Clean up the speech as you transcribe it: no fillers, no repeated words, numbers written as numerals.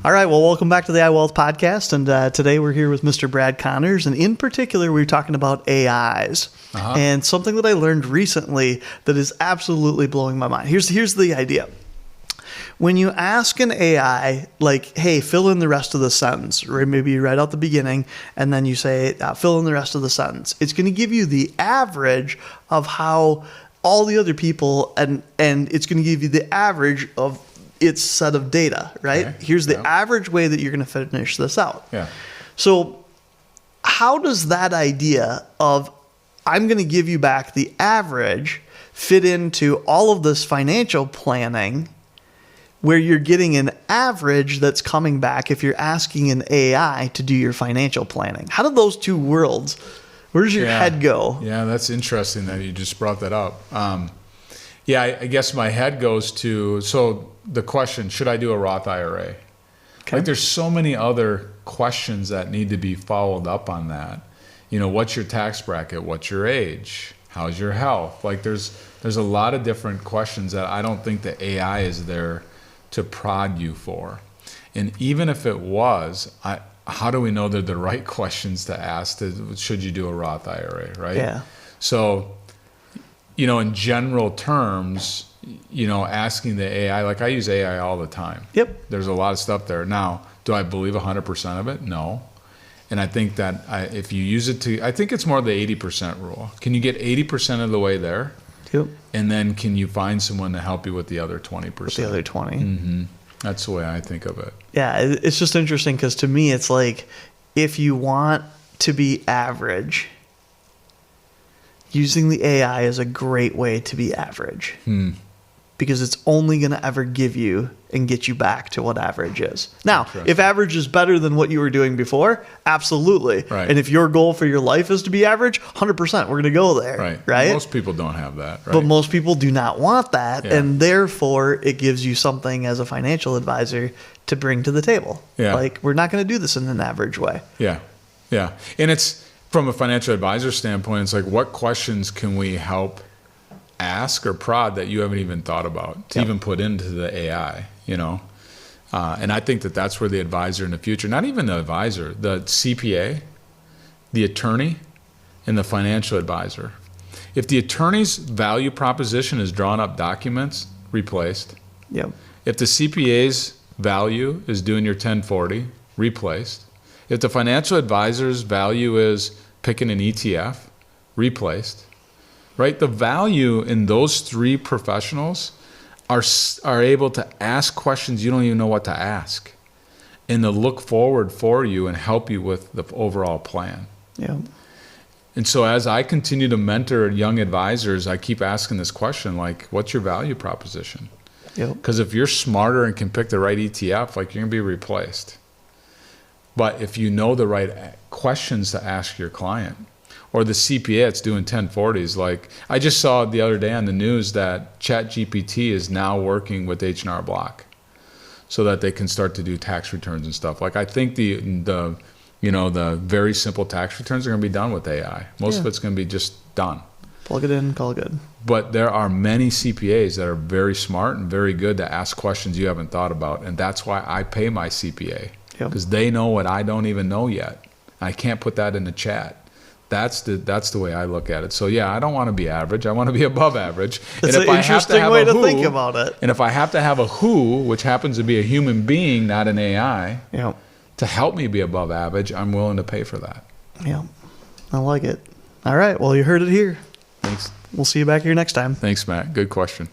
All right, well, welcome back to the iWealth podcast, and today we're here with Mr. Brad Connors, and in particular, we're talking about AIs, and something that I learned recently that is absolutely blowing my mind. Here's the idea. When you ask an AI, like, hey, fill in the rest of the sentence, or maybe right out the beginning, and then you say, fill in the rest of the sentence, it's going to give you the average of how all the other people, and it's going to give you the average of its set of data, right? Okay. Here's the average way that you're going to finish this out. Yeah. So how does that idea of I'm going to give you back the average fit into all of this financial planning where you're getting an average that's coming back if you're asking an AI to do your financial planning? How do those two worlds, where does your head go? Yeah, that's interesting that you just brought that up. I guess my head goes to, so the question, should I do a Roth IRA? Okay. Like there's so many other questions that need to be followed up on that. You know, what's your tax bracket? What's your age? How's your health? Like there's a lot of different questions that I don't think the AI is there to prod you for. And even if it was, how do we know they're the right questions to ask? Should you do a Roth IRA, right? Yeah. So, you know, in general terms, you know, asking the AI, like I use AI all the time. Yep. There's a lot of stuff there. Now, do I believe 100% of it? No. And I think that if you use it to, I think it's more the 80% rule. Can you get 80% of the way there? Yep. And then can you find someone to help you with the other 20%? With the other 20. Mm-hmm. That's the way I think of it. Yeah, it's just interesting because to me, it's like if you want to be average, using the AI is a great way to be average. Because it's only going to ever give you and get you back to what average is. Now, if average is better than what you were doing before, absolutely. Right. And if your goal for your life is to be average, 100%, we're going to go there. Right? Most people don't have that. Right? But most people do not want that. Yeah. And therefore, it gives you something as a financial advisor to bring to the table. Yeah. Like, we're not going to do this in an average way. Yeah. Yeah. And it's, from a financial advisor standpoint, it's like, what questions can we help ask or prod that you haven't even thought about to even put into the AI, you know? And I think that that's where the advisor in the future, not even the advisor, the CPA, the attorney, and the financial advisor. If the attorney's value proposition is drawn up documents, replaced. Yep. If the CPA's value is doing your 1040, replaced. If the financial advisor's value is picking an ETF, replaced. Right? The value in those three professionals are able to ask questions you don't even know what to ask, and to look forward for you and help you with the overall plan. Yeah. And so as I continue to mentor young advisors, I keep asking this question, like, what's your value proposition? Because if you're smarter and can pick the right ETF, like, you're going to be replaced. But if you know the right questions to ask your client, or the CPA that's doing 1040s. Like, I just saw the other day on the news that ChatGPT is now working with H&R Block so that they can start to do tax returns and stuff. Like, I think the very simple tax returns are going to be done with AI. Most of it's going to be just done. Plug it in, call it good. But there are many CPAs that are very smart and very good to ask questions you haven't thought about. And that's why I pay my CPA, because they know what I don't even know yet. I can't put that in the chat. That's the way I look at it. So yeah, I don't want to be average. I want to be above average. That's an interesting way to think about it. And if I have to have a who, which happens to be a human being, not an AI, to help me be above average, I'm willing to pay for that. Yeah, I like it. All right, well, you heard it here. Thanks. We'll see you back here next time. Thanks, Matt. Good question.